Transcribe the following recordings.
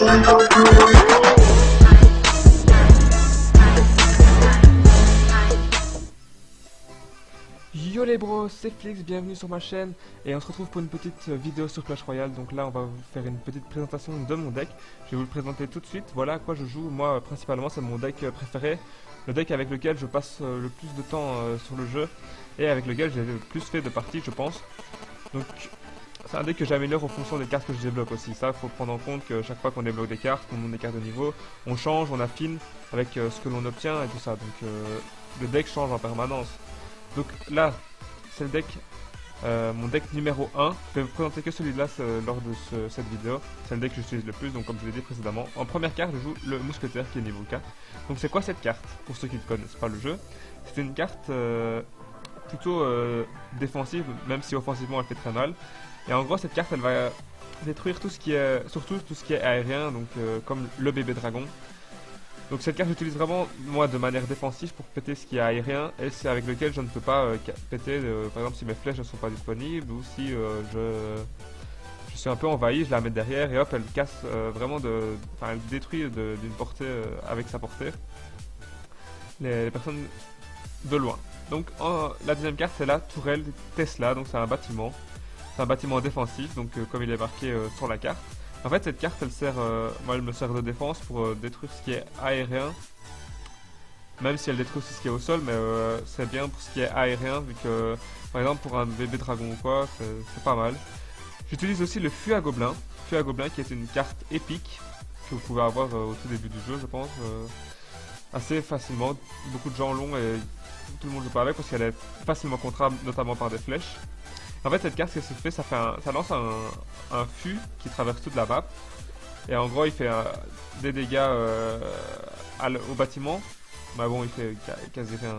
Yo les bros, c'est Flix, bienvenue sur ma chaîne et on se retrouve pour une petite vidéo sur Clash Royale. Donc là on va vous faire une petite présentation de mon deck. Je vais vous le présenter tout de suite. Voilà à quoi je joue. Moi principalement c'est mon deck préféré, le deck avec lequel je passe le plus de temps sur le jeu et avec lequel j'ai le plus fait de parties je pense. Donc c'est un deck que j'améliore en fonction des cartes que je débloque aussi. Ça faut prendre en compte que chaque fois qu'on débloque des cartes, qu'on monte des cartes de niveau, on change, on affine avec ce que l'on obtient et tout ça. Donc le deck change en permanence. Donc là, c'est le deck, mon deck numéro 1. Je vais vous présenter que celui-là lors de cette vidéo. C'est le deck que j'utilise le plus, donc comme je l'ai dit précédemment. En première carte, je joue le mousquetaire qui est niveau 4. Donc c'est quoi cette carte? Pour ceux qui ne connaissent pas le jeu, c'est une carte plutôt défensive, même si offensivement elle fait très mal. Et en gros, cette carte, elle va détruire tout ce qui est, surtout tout ce qui est aérien, donc comme le bébé dragon. Donc cette carte j'utilise vraiment moi de manière défensive pour péter ce qui est aérien et c'est avec lequel je ne peux pas péter par exemple si mes flèches ne sont pas disponibles ou si je suis un peu envahi, je la mets derrière et hop elle casse vraiment enfin elle détruit d'une portée avec sa portée les personnes de loin. Donc la deuxième carte c'est la tourelle Tesla, donc c'est un bâtiment défensif donc comme il est marqué sur la carte. En fait cette carte elle sert, moi elle me sert de défense pour détruire ce qui est aérien. Même si elle détruit aussi ce qui est au sol, mais c'est bien pour ce qui est aérien vu que par exemple pour un bébé dragon ou quoi, c'est pas mal. J'utilise aussi le fût à gobelin. Fût à gobelin qui est une carte épique que vous pouvez avoir au tout début du jeu je pense. Assez facilement, beaucoup de gens l'ont et tout le monde joue pas avec parce qu'elle est facilement contrable notamment par des flèches. En fait cette carte ce que ça fait, ça lance un fût qui traverse toute la map et en gros il fait des dégâts au bâtiment, mais bon il fait quasi rien,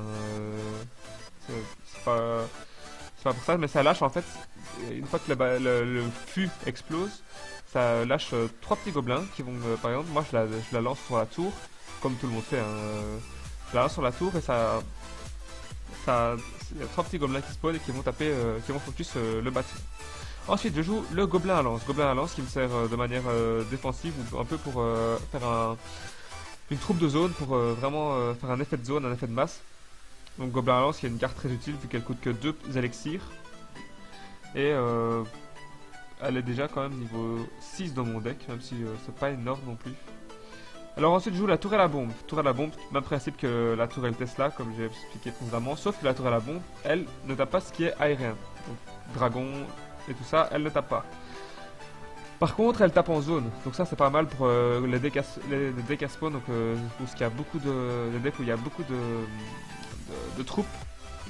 c'est pas pour ça, mais ça lâche en fait, une fois que le fût explose, ça lâche 3 petits gobelins qui vont, par exemple moi je la lance sur la tour, comme tout le monde fait, je la lance sur la tour et il y a 3 petits gobelins qui spawnent et qui vont taper, qui vont focus le bâtiment. Ensuite je joue le gobelin à lance qui me sert de manière défensive ou un peu pour faire une troupe de zone, pour vraiment faire un effet de zone, un effet de masse. Donc gobelin à lance qui est une carte très utile vu qu'elle coûte que 2 élixirs. Et elle est déjà quand même niveau 6 dans mon deck, même si c'est pas énorme non plus. Alors ensuite je joue la tourelle à bombe. Tourelle à bombe, même principe que la tourelle Tesla comme j'ai expliqué précédemment, sauf que la tourelle à bombe, elle ne tape pas ce qui est aérien. Donc dragon et tout ça, elle ne tape pas. Par contre elle tape en zone, donc ça c'est pas mal pour les decks à spawn, donc pour ce qui a beaucoup de les decks où il y a beaucoup de troupes,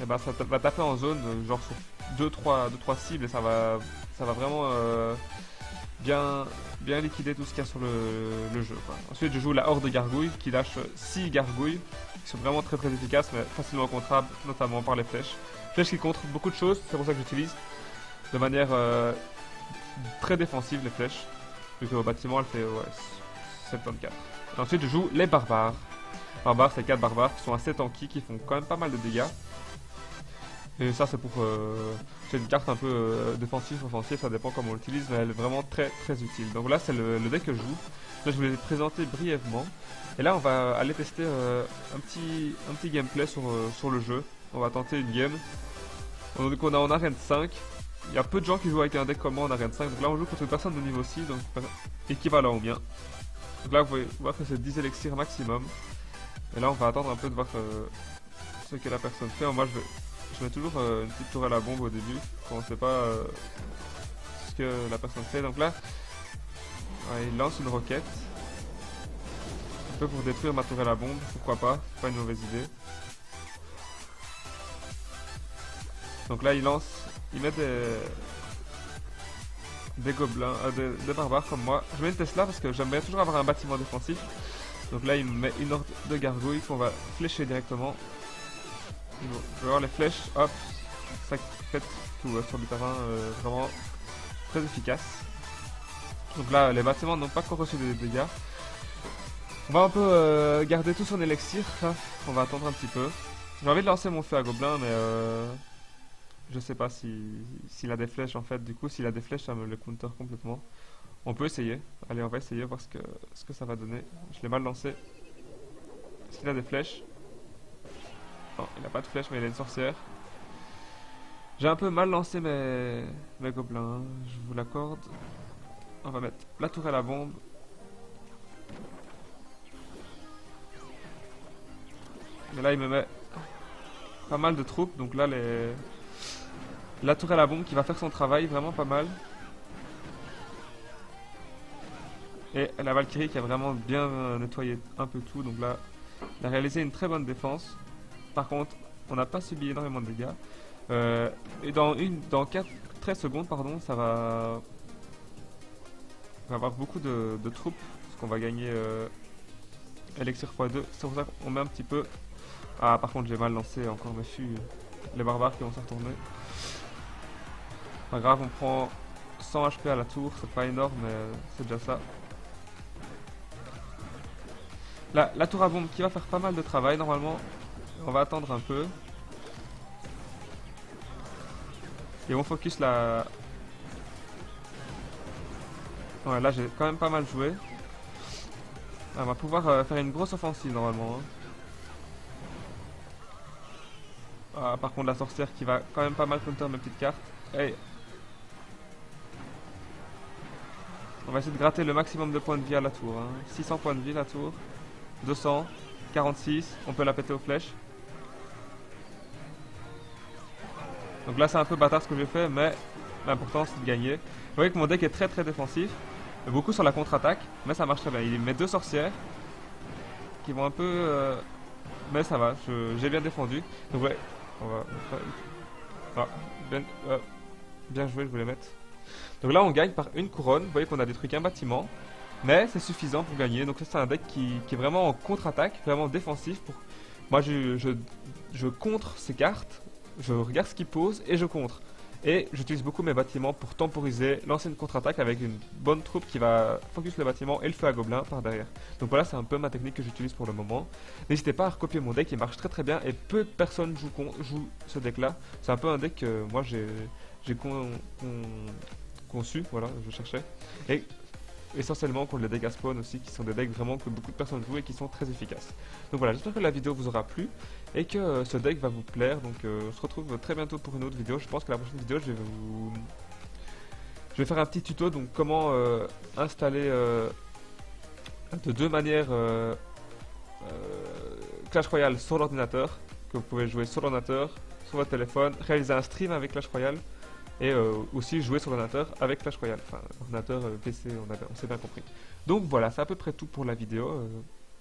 et ben ça va taper en zone, genre sur 2-3 cibles et ça va vraiment bien liquider tout ce qu'il y a sur le jeu quoi. Ensuite je joue la horde de gargouilles qui lâche 6 gargouilles qui sont vraiment très efficaces mais facilement contrables notamment par les flèches. Flèches qui contre beaucoup de choses, c'est pour ça que j'utilise de manière très défensive les flèches. Vu qu'au bâtiment elle fait 74. Et ensuite je joue les barbares. Barbares c'est 4 barbares qui sont assez tanky, qui font quand même pas mal de dégâts. Et ça c'est pour c'est une carte un peu défensive, offensive, ça dépend comment on l'utilise, mais elle est vraiment très utile. Donc là c'est le deck que je joue. Là je vous l'ai présenté brièvement. Et là on va aller tester un petit gameplay sur le jeu. On va tenter une game. Donc on est en arène 5. Il y a peu de gens qui jouent avec un deck comme moi en arène 5. Donc là on joue contre une personne de niveau 6, donc équivalent au mien. Donc là vous pouvez voir que c'est 10 élixirs maximum. Et là on va attendre un peu de voir ce que la personne fait. Moi je mets toujours une petite tourelle à bombe au début, quand on sait pas ce que la personne fait. Donc là, il lance une roquette. Un peu pour détruire ma tourelle à bombe, pourquoi pas, c'est pas une mauvaise idée. Donc là il met des gobelins, des barbares comme moi. Je mets une Tesla parce que j'aime bien toujours avoir un bâtiment défensif. Donc là il me met une horde de gargouilles qu'on va flécher directement. Je vais voir les flèches, hop, ça pète tout sur le terrain, vraiment très efficace. Donc là les bâtiments n'ont pas encore reçu des dégâts. On va un peu garder tout son élixir, là. On va attendre un petit peu. J'ai envie de lancer mon feu à gobelin mais je sais pas s'il a des flèches en fait, du coup s'il a des flèches ça me le counter complètement. On peut essayer. Allez, on va essayer, voir ce que ça va donner. Je l'ai mal lancé. Est-ce qu'il a des flèches? Non, il n'a pas de flèches, mais il a une sorcière. J'ai un peu mal lancé mes gobelins, hein, je vous l'accorde. On va mettre la tourelle à bombe. Mais là, il me met pas mal de troupes, donc là, la tourelle à bombe qui va faire son travail, vraiment pas mal. Et la Valkyrie qui a vraiment bien nettoyé un peu tout, donc là, elle a réalisé une très bonne défense. Par contre, on n'a pas subi énormément de dégâts. Et dans 13 secondes, pardon, ça va avoir beaucoup de troupes, parce qu'on va gagner Elixir x2. C'est pour ça qu'on met un petit peu. Ah, par contre, j'ai mal lancé encore mes fûts. Les barbares qui vont se retourner. Pas grave, on prend 100 HP à la tour, c'est pas énorme, mais c'est déjà ça. La tour à bombe qui va faire pas mal de travail normalement. On va attendre un peu. Et on focus la... Ouais, là j'ai quand même pas mal joué. On va pouvoir faire une grosse offensive normalement. Hein. Ah, par contre la sorcière qui va quand même pas mal counter mes petites cartes. Hey. On va essayer de gratter le maximum de points de vie à la tour. Hein. 600 points de vie la tour. 200. 46. On peut la péter aux flèches. Donc là c'est un peu bâtard ce que j'ai fait, mais l'important c'est de gagner. Vous voyez que mon deck est très très défensif. Beaucoup sur la contre-attaque, mais ça marche très bien. Il met 2 sorcières qui vont un peu... mais ça va, j'ai bien défendu. Donc ouais, on va... Ah, bien joué, je voulais mettre. Donc là on gagne par une couronne. Vous voyez qu'on a détruit qu'un bâtiment. Mais c'est suffisant pour gagner. Donc ça c'est un deck qui est vraiment en contre-attaque, vraiment défensif. Moi je contre ces cartes. Je regarde ce qu'il pose et je contre. Et j'utilise beaucoup mes bâtiments pour temporiser, lancer une contre-attaque avec une bonne troupe qui va focus le bâtiment et le feu à gobelin par derrière. Donc voilà, c'est un peu ma technique que j'utilise pour le moment. N'hésitez pas à recopier mon deck, il marche très très bien et peu de personnes jouent ce deck là. C'est un peu un deck que moi j'ai conçu, voilà, je cherchais. Et essentiellement contre les decks à spawn aussi, qui sont des decks vraiment que beaucoup de personnes jouent et qui sont très efficaces. Donc voilà, j'espère que la vidéo vous aura plu et que ce deck va vous plaire. Donc on se retrouve très bientôt pour une autre vidéo. Je pense que la prochaine vidéo je vais faire un petit tuto, donc comment installer de deux manières Clash Royale sur l'ordinateur, que vous pouvez jouer sur l'ordinateur, sur votre téléphone, réaliser un stream avec Clash Royale et aussi jouer sur l'ordinateur avec Clash Royale, enfin ordinateur PC, on s'est bien compris. Donc voilà, c'est à peu près tout pour la vidéo.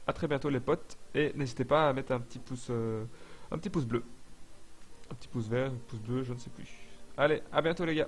A très bientôt les potes, et n'hésitez pas à mettre un petit pouce bleu, un petit pouce vert, un pouce bleu, je ne sais plus. Allez, à bientôt les gars.